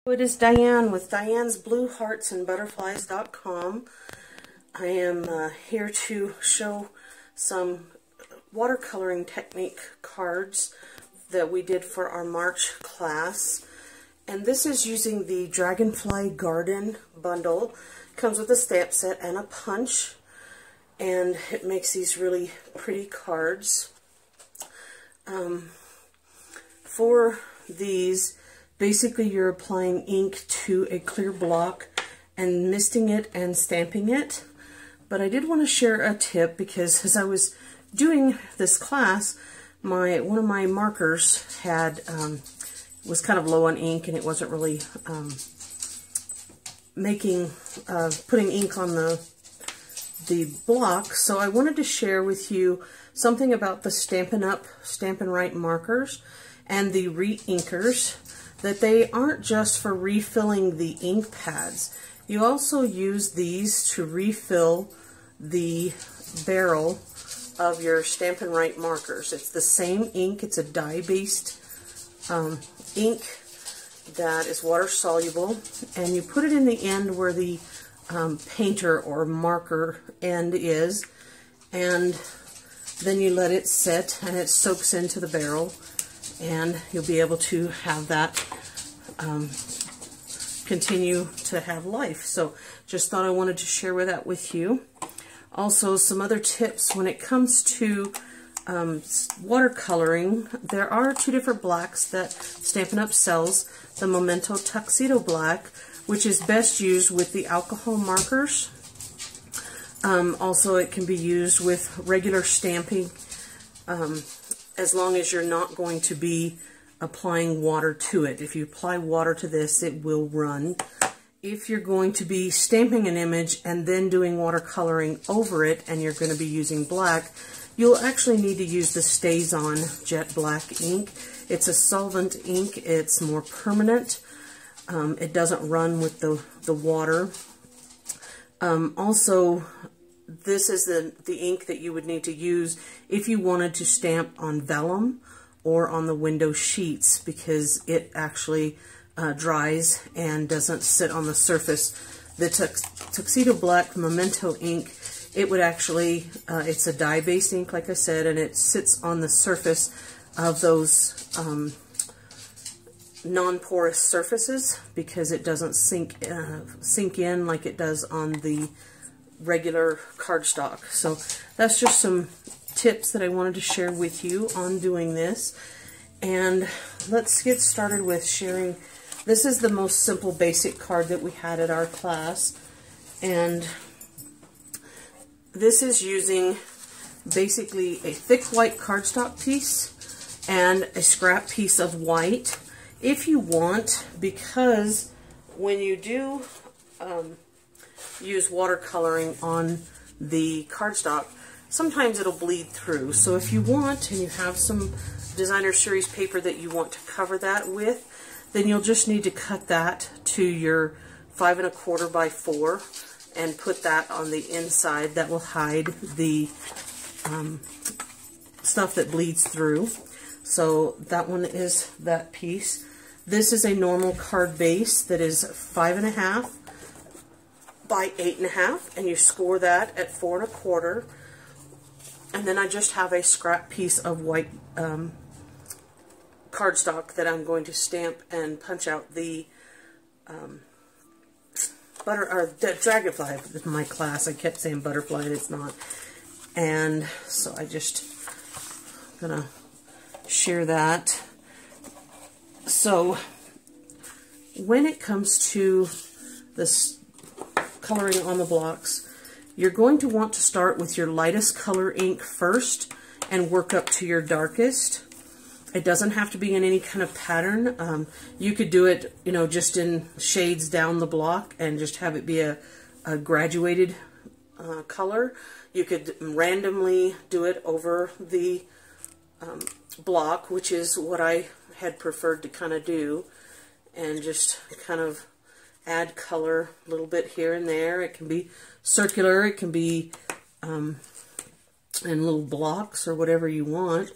It is Diane with Diane's Blue Hearts and Butterflies.com. I am here to show some watercoloring technique cards that we did for our March class. And this is using the Dragonfly Garden bundle. It comes with a stamp set and a punch. And it makes these really pretty cards. For these, basically you're applying ink to a clear block and misting it and stamping it. But I did want to share a tip because as I was doing this class, one of my markers had was kind of low on ink and it wasn't really putting ink on the block. So I wanted to share with you something about the Stampin' Up! Stampin' Right markers and the re-inkers, that they aren't just for refilling the ink pads. You also use these to refill the barrel of your Stampin' Right markers. It's the same ink. It's a dye-based ink that is water soluble, and you put it in the end where the painter or marker end is, and then you let it sit and it soaks into the barrel, and you'll be able to have that continue to have life. So just thought I wanted to share that with you. Also, some other tips when it comes to watercoloring. There are two different blacks that Stampin' Up! Sells. The Memento Tuxedo Black, which is best used with the alcohol markers. Also, it can be used with regular stamping, as long as you're not going to be applying water to it. If you apply water to this, it will run. If you're going to be stamping an image and then doing watercoloring over it, and you're going to be using black, you'll actually need to use the StazOn Jet Black ink. It's a solvent ink. It's more permanent. It doesn't run with the water. Also, this is the ink that you would need to use if you wanted to stamp on vellum or on the window sheets, because it actually dries and doesn't sit on the surface. The Tuxedo Black Memento ink, it would actually, it's a dye-based ink, like I said, and it sits on the surface of those non-porous surfaces because it doesn't sink in like it does on the regular cardstock. So that's just some tips that I wanted to share with you on doing this. And let's get started with sharing. This is the most simple basic card that we had at our class, and this is using basically a thick white cardstock piece and a scrap piece of white if you want, because when you do use watercoloring on the cardstock, sometimes it'll bleed through. So if you want, and you have some designer series paper that you want to cover that with, then you'll just need to cut that to your 5 1/4 by 4 and put that on the inside. That will hide the stuff that bleeds through. So that one is that piece. This is a normal card base that is 5 1/2 by 8 1/2, and you score that at 4 1/4. And then I just have a scrap piece of white cardstock that I'm going to stamp and punch out the the Dragonfly. In my class, I kept saying butterfly, and it's not. And so I just gonna share that. So when it comes to this coloring on the blocks, you're going to want to start with your lightest color ink first and work up to your darkest. It doesn't have to be in any kind of pattern. You could do it, just in shades down the block and just have it be a graduated color. You could randomly do it over the block, which is what I had preferred to kind of do, and just kind of add color a little bit here and there. It can be circular, it can be in little blocks or whatever you want,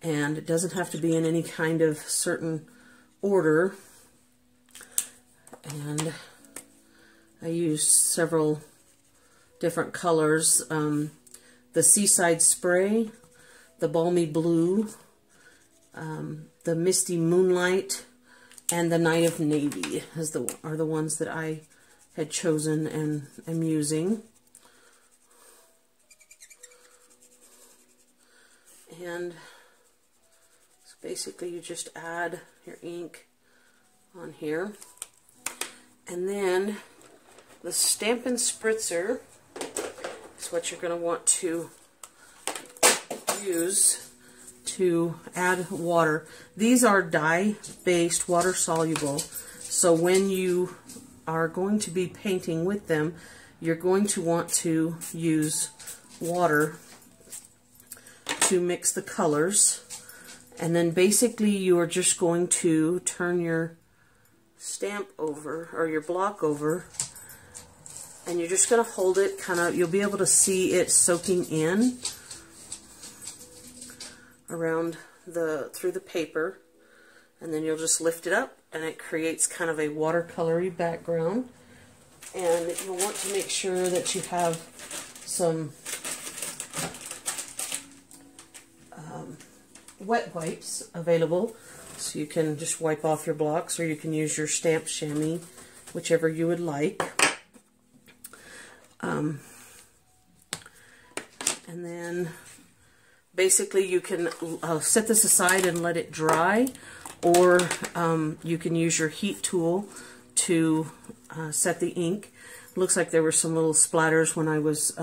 and it doesn't have to be in any kind of certain order. And I used several different colors. The Seaside Spray, the Balmy Blue, the Misty Moonlight, and the Night of Navy are the ones that I had chosen and am using. And so basically you just add your ink on here. And then the Stampin' Spritzer is what you're going to want to use to add water. These are dye-based, water-soluble, so when you are going to be painting with them, you're going to want to use water to mix the colors. And then basically you are just going to turn your stamp over, or your block over, and you're just going to hold it kind of, you'll be able to see it soaking in around through the paper, and then you'll just lift it up and it creates kind of a watercolory background. And you'll want to make sure that you have some wet wipes available, so you can just wipe off your blocks, or you can use your stamp chamois, whichever you would like. And then basically you can set this aside and let it dry, or you can use your heat tool to set the ink. It looks like there were some little splatters when I was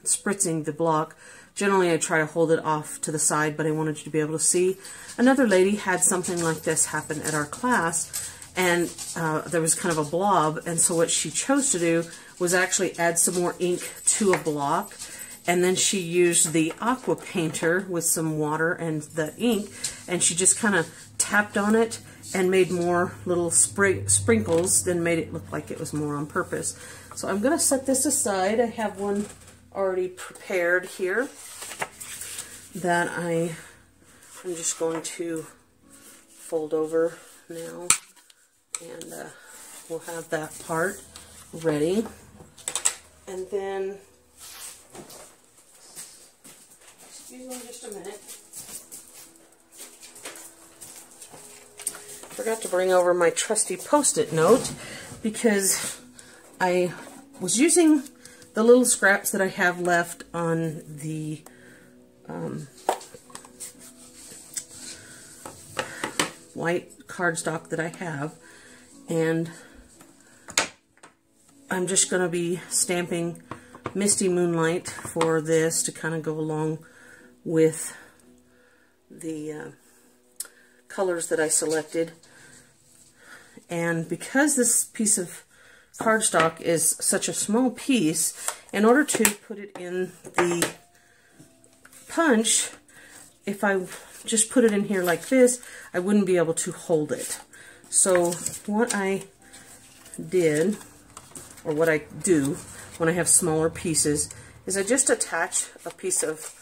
spritzing the block. Generally I try to hold it off to the side, but I wanted you to be able to see. Another lady had something like this happen at our class, and there was kind of a blob, and so what she chose to do was actually add some more ink to a block, and then she used the aqua painter with some water and the ink, and she just kind of tapped on it and made more little sprinkles, then made it look like it was more on purpose. So I'm going to set this aside. I have one already prepared here that I'm just going to fold over now, and we'll have that part ready. And then, excuse me just a minute, forgot to bring over my trusty Post-it note, because I was using the little scraps that I have left on the white cardstock that I have, and I'm just going to be stamping Misty Moonlight for this to kind of go along with the colors that I selected. And because this piece of cardstock is such a small piece, in order to put it in the punch, if I just put it in here like this, I wouldn't be able to hold it. So what I did, or what I do when I have smaller pieces, is I just attach a piece of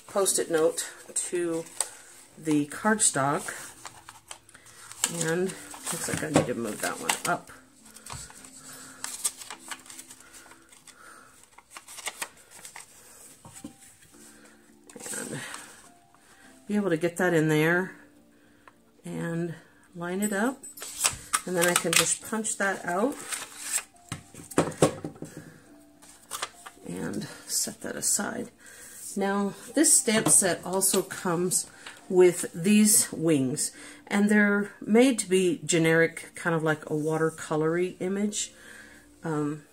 Post-it note to the cardstock, and looks like I need to move that one up. And be able to get that in there and line it up, and then I can just punch that out and set that aside. Now, this stamp set also comes with these wings, and they're made to be generic, kind of like a watercolory image. On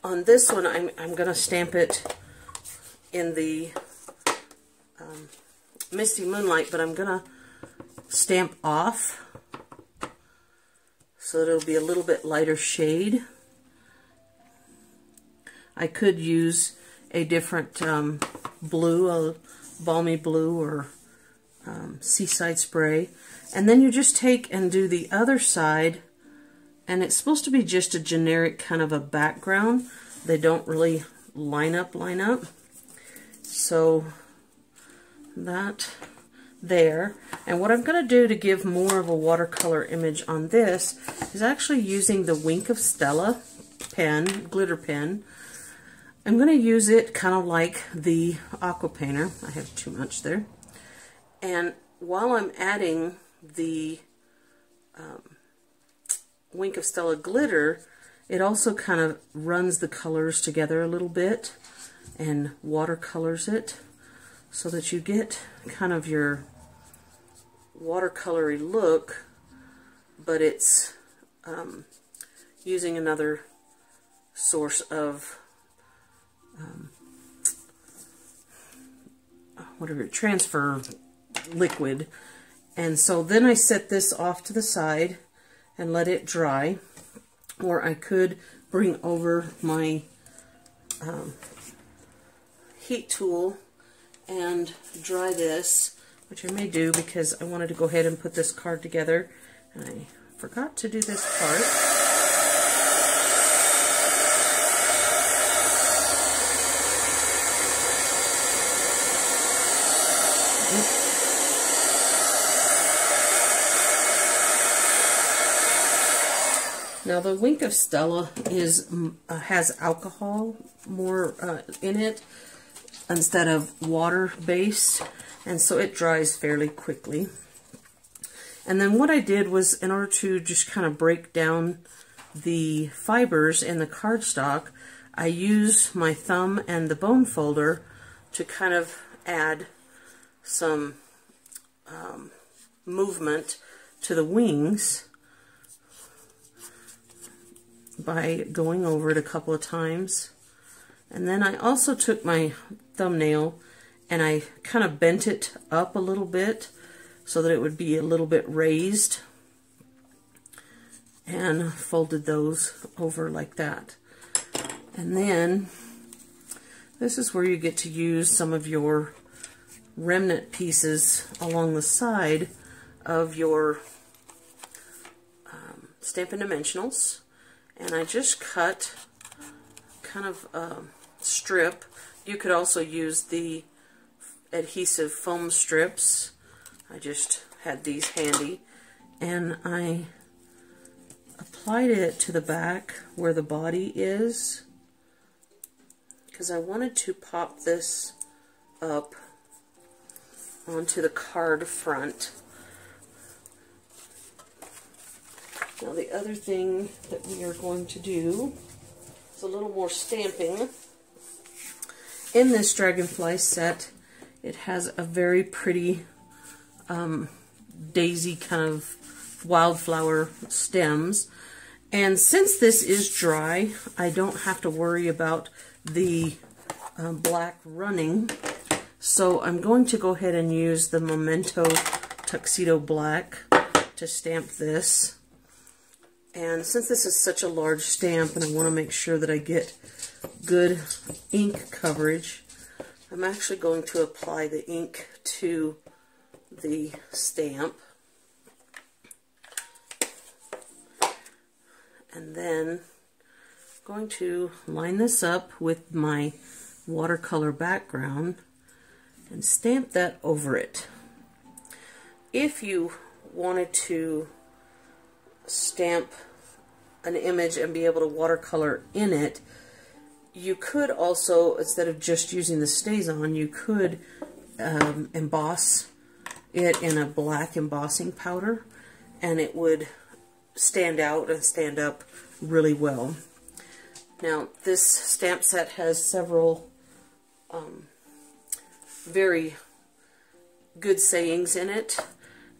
this one, I'm going to stamp it in the Misty Moonlight, but I'm going to stamp off so that it'll be a little bit lighter shade. I could use a different blue, a balmy blue, or Seaside Spray. And then you just take and do the other side, and it's supposed to be just a generic kind of a background. They don't really line up. So there. And what I'm going to do to give more of a watercolor image on this is actually using the Wink of Stella pen, glitter pen. I'm going to use it kind of like the aqua painter. I have too much there. And while I'm adding the Wink of Stella glitter, it also kind of runs the colors together a little bit and watercolors it so that you get kind of your watercolory look, but it's using another source of transfer liquid. And so then I set this off to the side and let it dry, or I could bring over my heat tool and dry this, which I may do because I wanted to go ahead and put this card together, and I forgot to do this part. Now the Wink of Stella has alcohol more in it instead of water based, and so it dries fairly quickly. And then what I did was, in order to just kind of break down the fibers in the cardstock, I use my thumb and the bone folder to kind of add some movement to the wings by going over it a couple of times. And then I also took my thumbnail and I kind of bent it up a little bit so that it would be a little bit raised, and folded those over like that. And then this is where you get to use some of your remnant pieces along the side of your Stampin' Dimensionals. And I just cut kind of a strip. You could also use the adhesive foam strips. I just had these handy. And I applied it to the back where the body is, because I wanted to pop this up onto the card front. Now the other thing that we are going to do is a little more stamping. In this Dragonfly set, it has a very pretty daisy kind of wildflower stems. And since this is dry, I don't have to worry about the black running. So I'm going to go ahead and use the Memento Tuxedo Black to stamp this. And since this is such a large stamp and I want to make sure that I get good ink coverage, I'm actually going to apply the ink to the stamp. And then I'm going to line this up with my watercolor background and stamp that over it. If you wanted to stamp an image and be able to watercolor in it, you could also, instead of just using the StazOn, you could emboss it in a black embossing powder, and it would stand out and stand up really well. Now this stamp set has several very good sayings in it,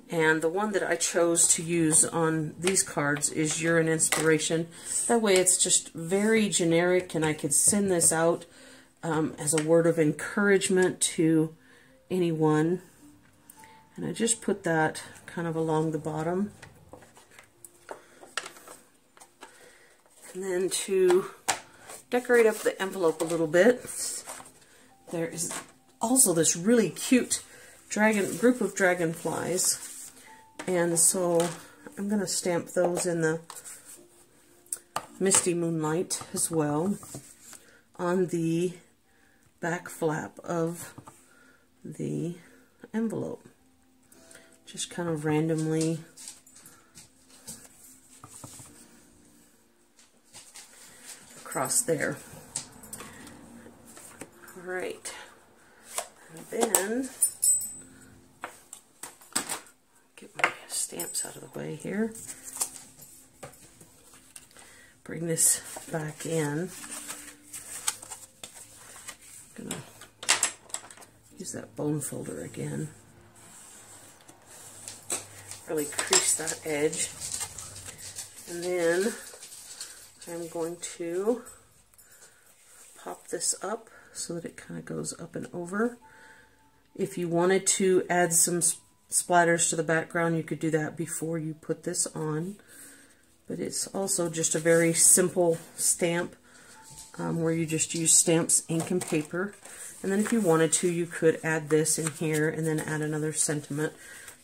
and the one that I chose to use on these cards is "You're an inspiration." That way it's just very generic, and I could send this out as a word of encouragement to anyone. And I just put that kind of along the bottom. And then to decorate up the envelope a little bit, there is also this really cute group of dragonflies. And so I'm going to stamp those in the Misty Moonlight as well on the back flap of the envelope. just kind of randomly across there. Alright, and then get my stamps out of the way here. Bring this back in. I'm gonna use that bone folder again. Really crease that edge. And then I'm going to pop this up so that it kind of goes up and over. If you wanted to add some splatters to the background, you could do that before you put this on. But it's also just a very simple stamp where you just use stamps, ink, and paper. And then if you wanted to, you could add this in here and then add another sentiment.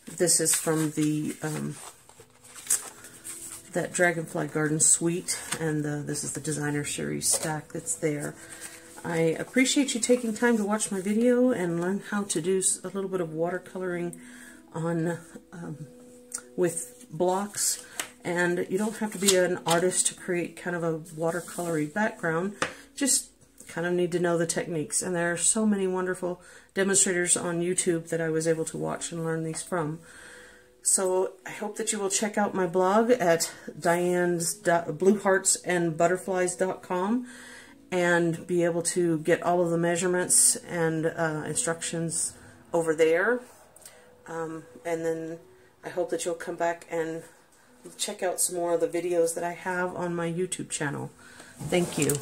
This is from the that Dragonfly Garden Suite, and this is the designer series stack that's there. I appreciate you taking time to watch my video and learn how to do a little bit of watercoloring on with blocks. And you don't have to be an artist to create kind of a watercolory background. Just kind of need to know the techniques. And there are so many wonderful demonstrators on YouTube that I was able to watch and learn these from. So I hope that you will check out my blog at dianesblueheartsandbutterflies.com and be able to get all of the measurements and instructions over there. And then I hope that you'll come back and check out some more of the videos that I have on my YouTube channel. Thank you.